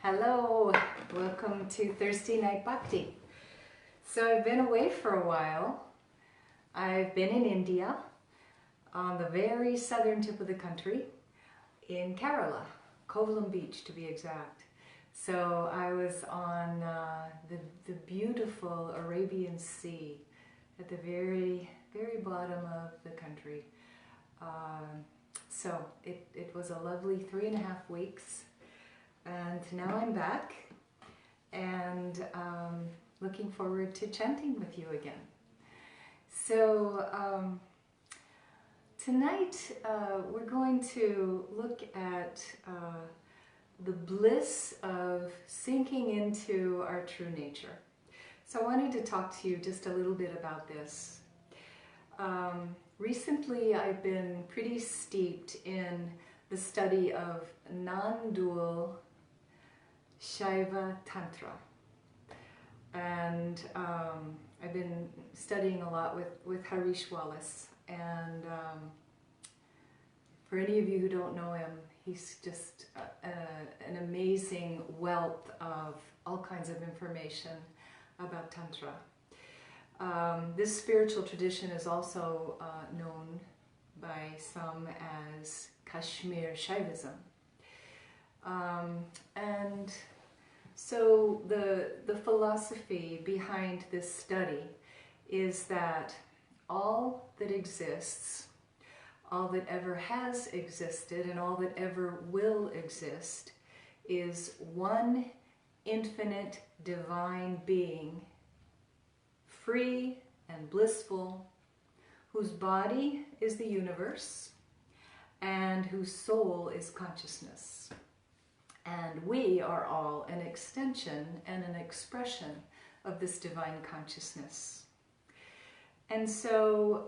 Hello, welcome to Thursday Night Bhakti. So I've been away for a while. I've been in India, on the very southern tip of the country, in Kerala, Kovalam Beach to be exact. So I was on the beautiful Arabian Sea at the very bottom of the country. So it was a lovely 3.5 weeks. And now I'm back and looking forward to chanting with you again. So tonight we're going to look at the bliss of sinking into our true nature. So I wanted to talk to you just a little bit about this. Recently I've been pretty steeped in the study of non-dual Shaiva Tantra, and I've been studying a lot with Harish Wallace, and for any of you who don't know him, he's just an amazing wealth of all kinds of information about Tantra. This spiritual tradition is also known by some as Kashmir Shaivism. And so the philosophy behind this study is that all that exists, all that ever has existed, and all that ever will exist is one infinite divine being, free and blissful, whose body is the universe and whose soul is consciousness. And we are all an extension and an expression of this divine consciousness. And so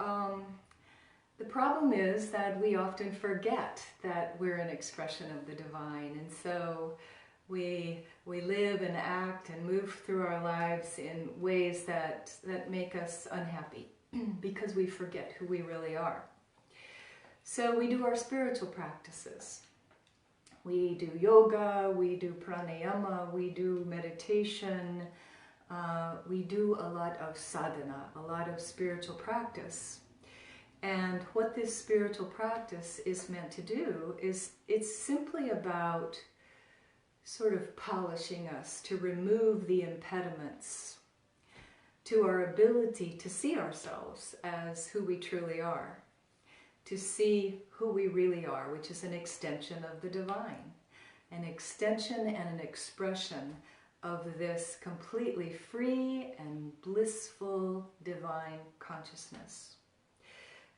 the problem is that we often forget that we're an expression of the divine. And so we live and act and move through our lives in ways that make us unhappy because we forget who we really are. So we do our spiritual practices. We do yoga, we do pranayama, we do meditation, we do a lot of sadhana, a lot of spiritual practice. And what this spiritual practice is meant to do is it's simply about sort of polishing us to remove the impediments to our ability to see ourselves as who we truly are, to see who we really are, which is an extension of the divine, an extension and an expression of this completely free and blissful divine consciousness.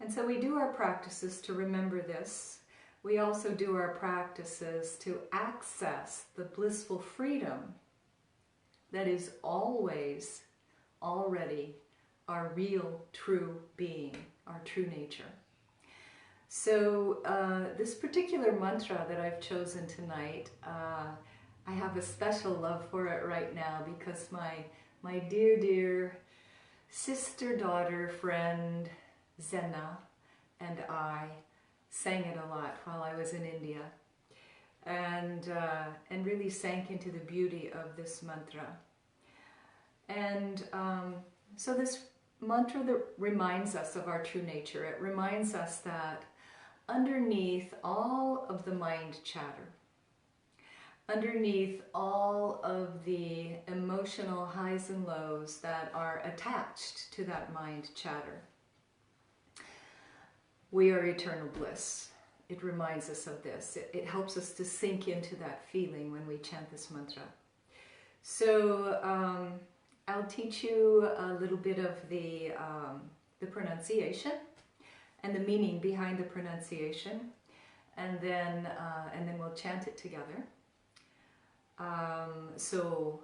And so we do our practices to remember this. We also do our practices to access the blissful freedom that is always, already our real, true being, our true nature. So this particular mantra that I've chosen tonight, I have a special love for it right now because my dear sister, daughter, friend, Zena, and I sang it a lot while I was in India, and really sank into the beauty of this mantra. And so this mantra that reminds us of our true nature, it reminds us that underneath all of the mind chatter, underneath all of the emotional highs and lows that are attached to that mind chatter, we are eternal bliss. It reminds us of this. It helps us to sink into that feeling when we chant this mantra. So I'll teach you a little bit of the pronunciation and the meaning behind the pronunciation, and then we'll chant it together. So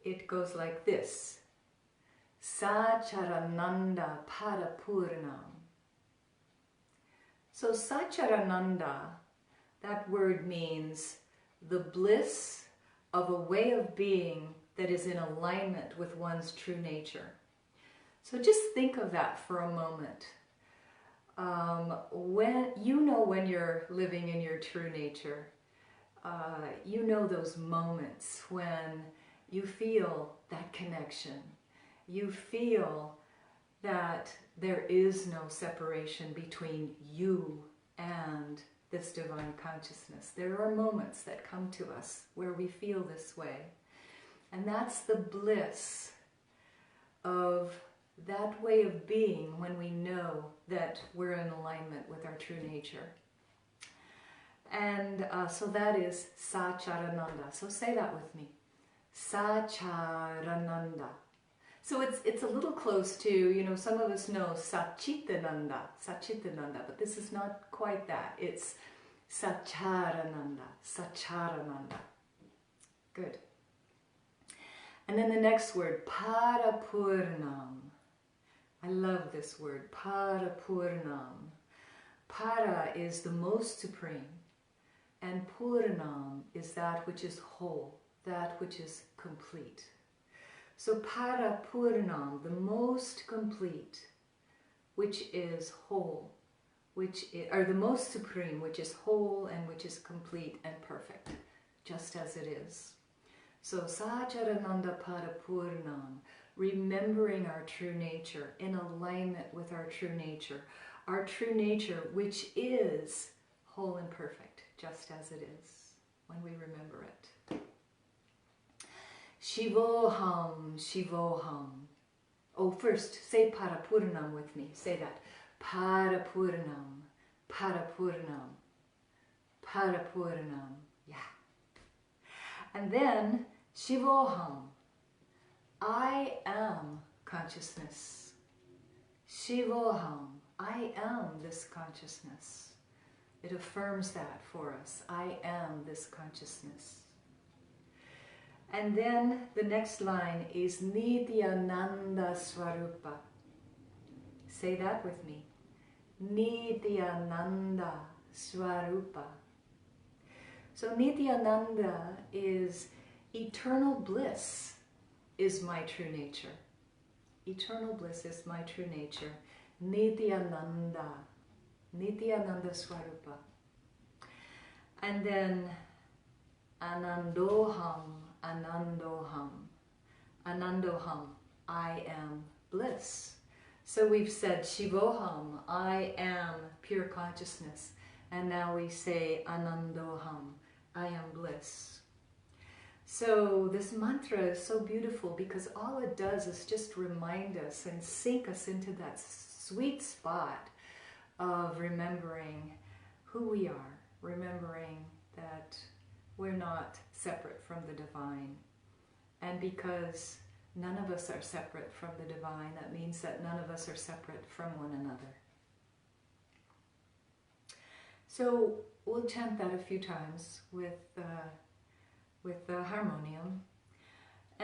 it goes like this: Sacchārānanda parapūrnam. So Sacchārānanda, that word means the bliss of a way of being that is in alignment with one's true nature. So just think of that for a moment. When you're living in your true nature, you know those moments when you feel that connection. You feel that there is no separation between you and this divine consciousness. There are moments that come to us where we feel this way. And that's the bliss of that way of being when we know that we're in alignment with our true nature. And so that is Sacchārānanda. So say that with me. Sacchārānanda. So it's a little close to, you know, some of us know Satchitananda, but this is not quite that. It's Sacchārānanda, Sacchārānanda. Good. And then the next word, parapūrnam. I love this word, parapūrnam. Para is the most supreme, and pūrnam is that which is whole, that which is complete. So parapūrnam, the most complete, which is whole, or the most supreme, which is whole and which is complete and perfect, just as it is. So Sacchārānanda parapūrnam, remembering our true nature, in alignment with our true nature which is whole and perfect, just as it is, when we remember it. Shivo'ham Shivo'ham. Oh, first, say parapūrnam with me. Say that. Parapūrnam, parapūrnam, parapūrnam. Yeah. And then, Shivo'ham. I am consciousness. Shivo'ham. I am this consciousness. It affirms that for us. I am this consciousness. And then the next line is Nityānanda-svarupa. Say that with me. Nityānanda-svarupa. So Nityananda is eternal bliss is my true nature. Eternal bliss is my true nature. Nityānanda. Nityānanda-svarupa. And then Ānando'ham Ānando'ham. Ānando'ham, I am bliss. So we've said Shivo'ham, I am pure consciousness. And now we say Ānando'ham, I am bliss. So this mantra is so beautiful because all it does is just remind us and sink us into that sweet spot of remembering who we are, remembering that we're not separate from the divine. And because none of us are separate from the divine, that means that none of us are separate from one another. So we'll chant that a few times with the harmonium.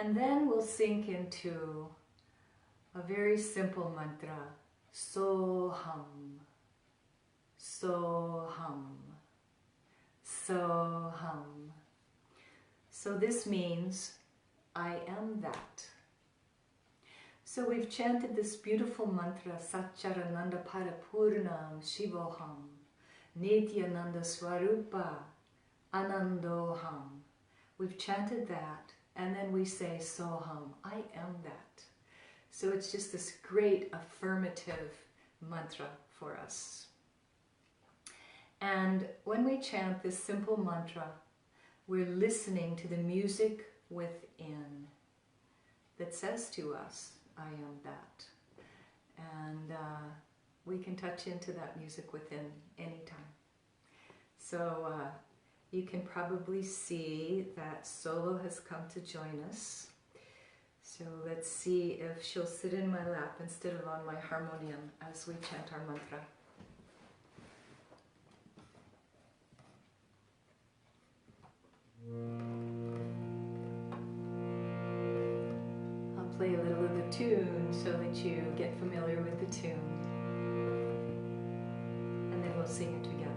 And then we'll sink into a very simple mantra, Soham, Soham, Soham. So this means, I am that. So we've chanted this beautiful mantra, Sacchārānanda parapūrnam Shivo'ham, Nityānanda-svarupa, Ānando'ham. We've chanted that, and then we say, Soham, I am that. So it's just this great affirmative mantra for us. And when we chant this simple mantra, we're listening to the music within that says to us, I am that. And we can touch into that music within anytime. So you can probably see that Solo has come to join us. So let's see if she'll sit in my lap instead of on my harmonium as we chant our mantra. I'll play a little of the tune so that you get familiar with the tune. And then we'll sing it together.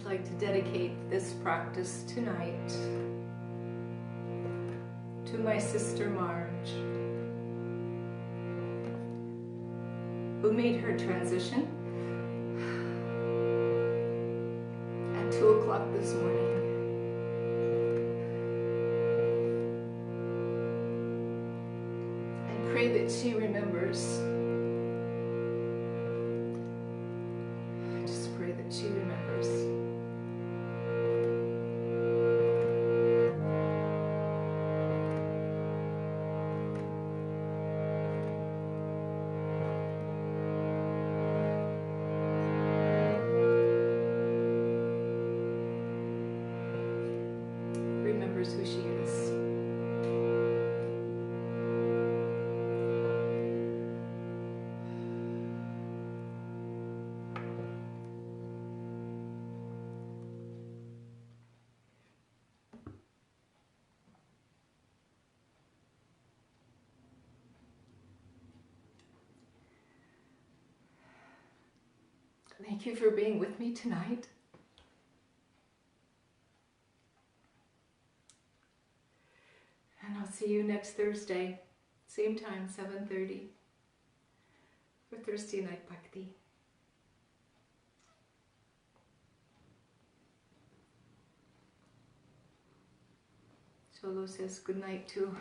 like to dedicate this practice tonight to my sister Marge, who made her transition at 2 o'clock this morning. I pray that she remembers. I just pray that she remembers. Remembers who she is. Thank you for being with me tonight. And I'll see you next Thursday, same time, 7:30, for Thursday Night Bhakti. Cholo says good night too.